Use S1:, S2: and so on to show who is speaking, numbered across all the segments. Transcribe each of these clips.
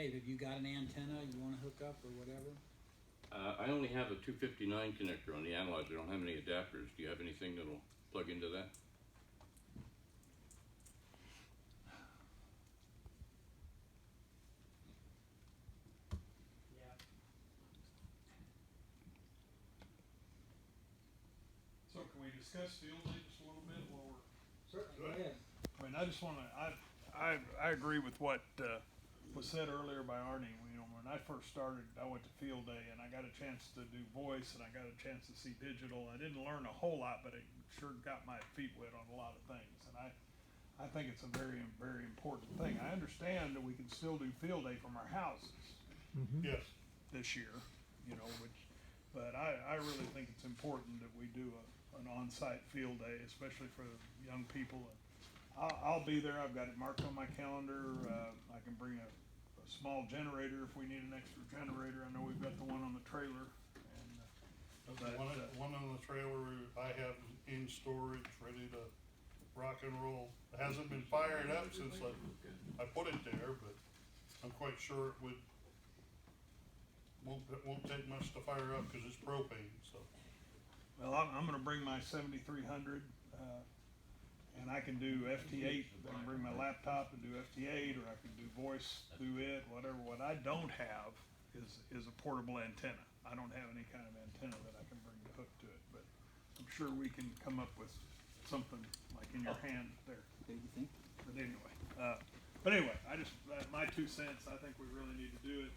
S1: Dave, have you got an antenna you want to hook up or whatever?
S2: I only have a 259 connector on the analyzer. I don't have any adapters. Do you have anything that'll plug into that?
S1: Yeah.
S3: So can we discuss field day just a little bit while we're?
S1: Certainly, go ahead.
S3: I mean, I just wanna, I agree with what, was said earlier by Arnie. You know, when I first started, I went to field day and I got a chance to do voice and I got a chance to see digital. I didn't learn a whole lot, but it sure got my feet wet on a lot of things. And I think it's a very, very important thing. I understand that we can still do field day from our houses.
S4: Yes.
S3: This year, you know, but I really think it's important that we do an on-site field day, especially for young people. I'll be there. I've got it marked on my calendar. I can bring a small generator if we need an extra generator. I know we've got the one on the trailer. And,
S4: One on the trailer I have in storage, ready to rock and roll. It hasn't been fired up since I put it there, but I'm quite sure it won't take much to fire up because it's propane, so.
S3: well, I'm gonna bring my 7300, and I can do FT8. I can bring my laptop and do FT8, or I can do voice through it, whatever. What I don't have is a portable antenna. I don't have any kind of antenna that I can bring to hook to it, but I'm sure we can come up with something like in your hand there.
S1: What do you think?
S3: But anyway, I just, my 2 cents, I think we really need to do it.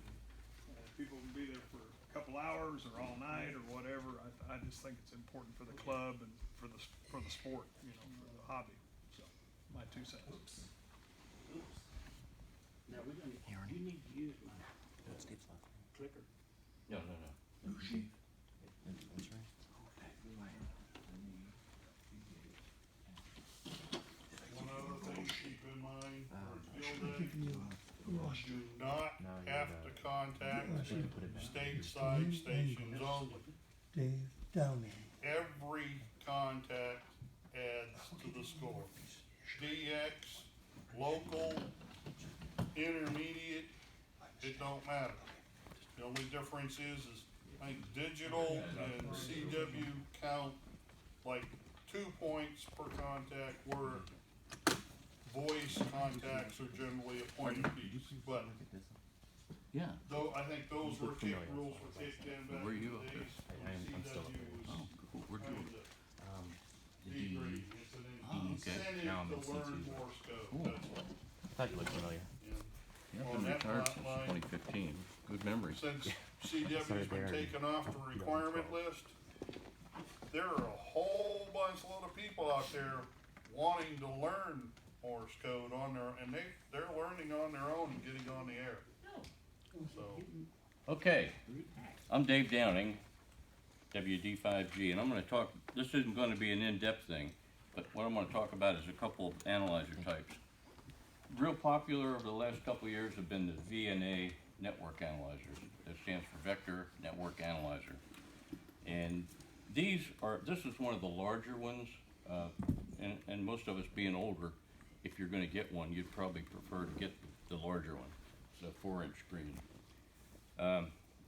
S3: People can be there for a couple hours or all night or whatever. I just think it's important for the club and for the sport, you know, for the hobby. So, my 2 cents.
S5: Oops. Now we're gonna, you need to use my clicker.
S2: No.
S4: One other thing to keep in mind for field day, you do not have to contact stateside stations only.
S6: Dave Downey.
S4: Every contact adds to the score. DX, local, intermediate, it don't matter. The only difference is I think digital and CW count like 2 points per contact, where voice contacts are generally a point apiece. But
S2: Yeah.
S4: though I think those rules were kicked in back
S2: Where are
S4: in
S2: you
S4: the
S2: up there?
S4: days when
S5: I'm still up there.
S4: CW was
S2: Oh, cool. We're
S4: kind
S2: doing.
S4: of
S5: Did you,
S4: degrading. It's an
S2: okay.
S5: Now I'm in
S4: incentive to learn
S5: C2.
S4: Morse code.
S2: Cool.
S4: That's all.
S5: I thought you looked familiar.
S4: Yeah.
S2: Yeah, I've
S4: On
S2: been
S4: that
S2: retired since
S4: line-
S2: 2015. Good memory.
S4: Since CW's been taken off the requirement list, there are a whole bunch of people out there wanting to learn Morse code on their, and they're learning on their own and getting on the air. So,
S2: Okay, I'm Dave Downing, WD5G, and I'm going to talk. This isn't going to be an in-depth thing, but what I'm going to talk about is a couple of analyzer types. Real popular over the last couple of years have been the VNA network analyzers. That stands for Vector Network Analyzer. And this is one of the larger ones, and most of us being older, if you're going to get one, you'd probably prefer to get the larger one. It's a 4-inch screen.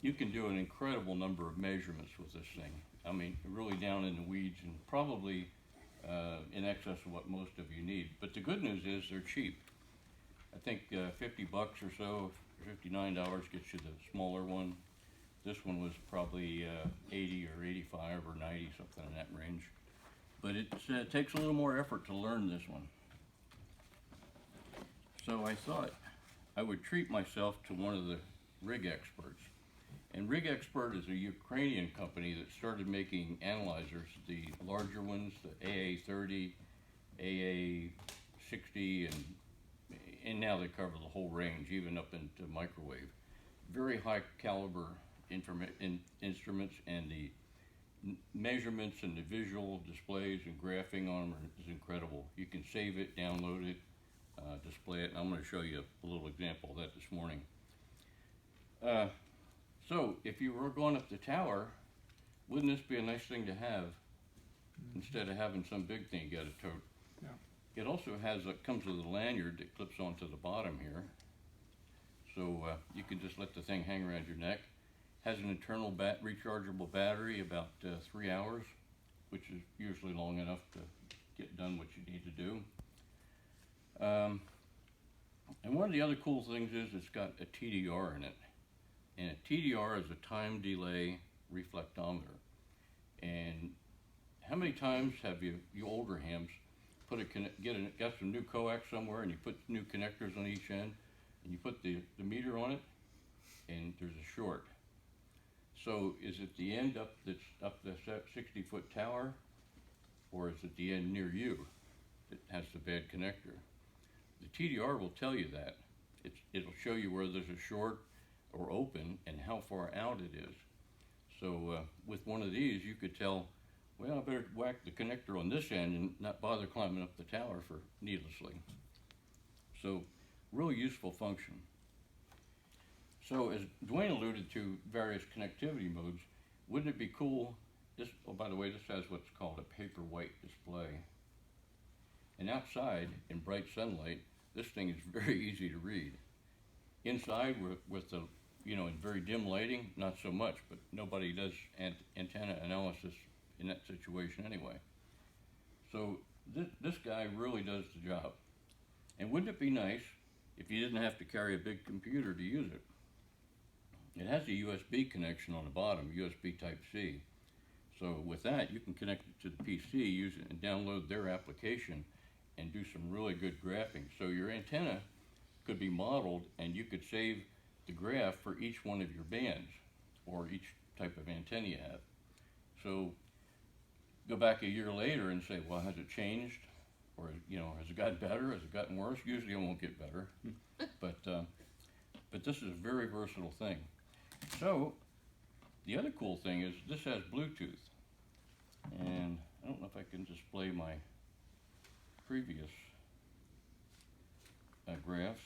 S2: You can do an incredible number of measurements with this thing. I mean, really down in the weeds and probably in excess of what most of you need. But the good news is they're cheap. I think $50 or so, $59 gets you the smaller one. This one was probably 80 or 85 or 90, something in that range. But it takes a little more effort to learn this one. So I thought I would treat myself to one of the Rig Experts. And Rig Expert is a Ukrainian company that started making analyzers, the larger ones, the AA30, AA60, and now they cover the whole range, even up into microwave. Very high caliber instruments, and the measurements and the visual displays and graphing on them is incredible. You can save it, download it, display it, and I'm going to show you a little example of that this morning. So if you were going up the tower, wouldn't this be a nice thing to have instead of having some big thing you got to tote?
S3: Yeah.
S2: It also comes with a lanyard that clips onto the bottom here. so you can just let the thing hang around your neck. Has an internal rechargeable battery, about 3 hours, which is usually long enough to get done what you need to do. And one of the other cool things is it's got a TDR in it. And a TDR is a time delay reflectometer. And how many times have you older hams, got some new coax somewhere and you put new connectors on each end and you put the meter on it and there's a short. So is it the end that's up the 60-foot tower, or is it the end near you that has the bad connector? The TDR will tell you that. It'll show you where there's a short or open and how far out it is. So with one of these, you could tell, well, I better whack the connector on this end and not bother climbing up the tower for needlessly. So, really useful function. So, as Dwayne alluded to various connectivity modes, wouldn't it be cool? Oh, by the way, this has what's called a paper white display. And outside, in bright sunlight, this thing is very easy to read. Inside, with the, in very dim lighting, not so much, but nobody does antenna analysis in that situation anyway. So this guy really does the job. And wouldn't it be nice if you didn't have to carry a big computer to use it? It has a USB connection on the bottom, USB Type-C. So with that, you can connect it to the PC, use it, and download their application and do some really good graphing. So your antenna could be modeled and you could save the graph for each one of your bands or each type of antenna you have. So go back a year later and say, well, has it changed? Or, has it gotten better? Has it gotten worse? Usually it won't get better. But this is a very versatile thing. So the other cool thing is this has Bluetooth. And I don't know if I can display my previous graphs.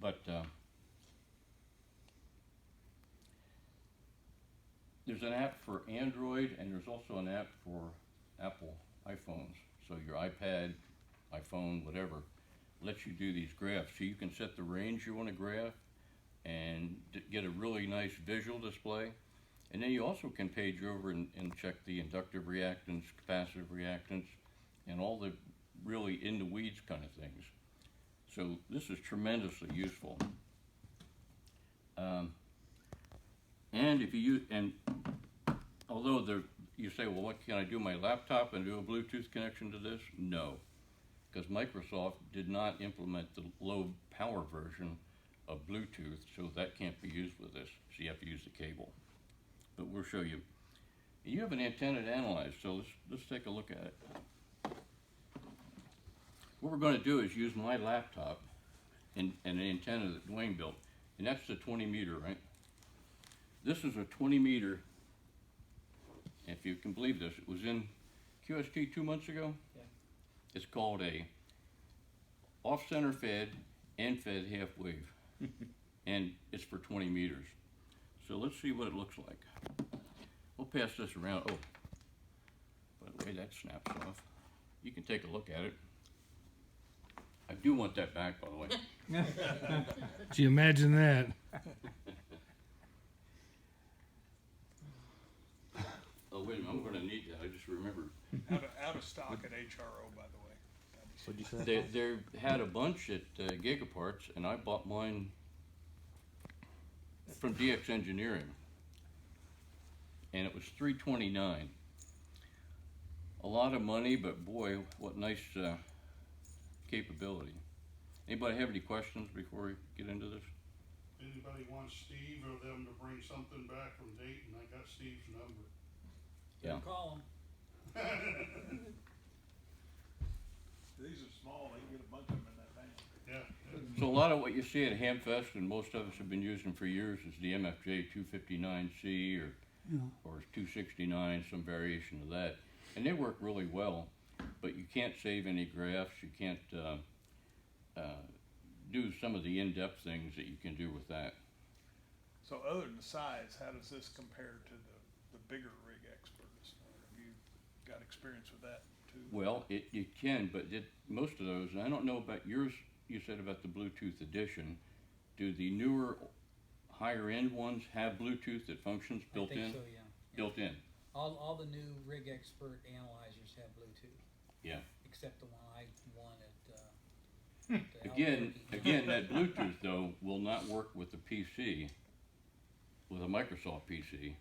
S2: But there's an app for Android and there's also an app for Apple iPhones. So your iPad, iPhone, whatever, lets you do these graphs. So you can set the range you want to graph and get a really nice visual display. And then you also can page over and check the inductive reactance, capacitive reactance, and all the really in the weeds kind of things. So this is tremendously useful. And if you use, although you say, well, what can I do my laptop and do a Bluetooth connection to this? No, because Microsoft did not implement the low power version of Bluetooth, so that can't be used with this. So you have to use the cable. But we'll show you. You have an antenna to analyze, so let's take a look at it. What we're going to do is use my laptop and an antenna that Dwayne built, and that's the 20 meter, right? This is a 20 meter, if you can believe this, it was in QST 2 months ago.
S1: Yeah.
S2: It's called a off-center fed and fed half wave, and it's for 20 meters. So let's see what it looks like. We'll pass this around. Oh, by the way, that snaps off. You can take a look at it. I do want that back, by the way.
S7: Can you imagine that?
S2: Oh, wait a minute, I'm gonna need that, I just remembered.
S3: Out of stock at HRO, by the way.
S5: What'd you say?
S2: They had a bunch at Gigaparts, and I bought mine from DX Engineering, and it was $329. A lot of money, but boy, what nice capability. Anybody have any questions before we get into this?
S4: Anybody wants Steve or them to bring something back from Dayton, I got Steve's number.
S2: Yeah.
S1: Call them.
S3: These are small, they can get a bunch of them in that van.
S4: Yeah.
S2: So a lot of what you see at Hamfest, and most of us have been using for years, is the MFJ 259C or 269, some variation of that. And they work really well, but you can't save any graphs, you can't do some of the in-depth things that you can do with that.
S3: So other than the size, how does this compare to the bigger rig experts? Have you got experience with that too?
S2: Well, it can, but most of those, and I don't know about yours, you said about the Bluetooth edition, do the newer, higher end ones have Bluetooth that functions
S1: I
S2: built
S1: think
S2: in?
S1: so, yeah.
S2: Built in,
S1: All the new Rig Expert analyzers have Bluetooth,
S2: yeah.
S1: except the one I won at, the
S2: Again,
S1: Albuquerque.
S2: that Bluetooth though will not work with the PC, with a Microsoft PC.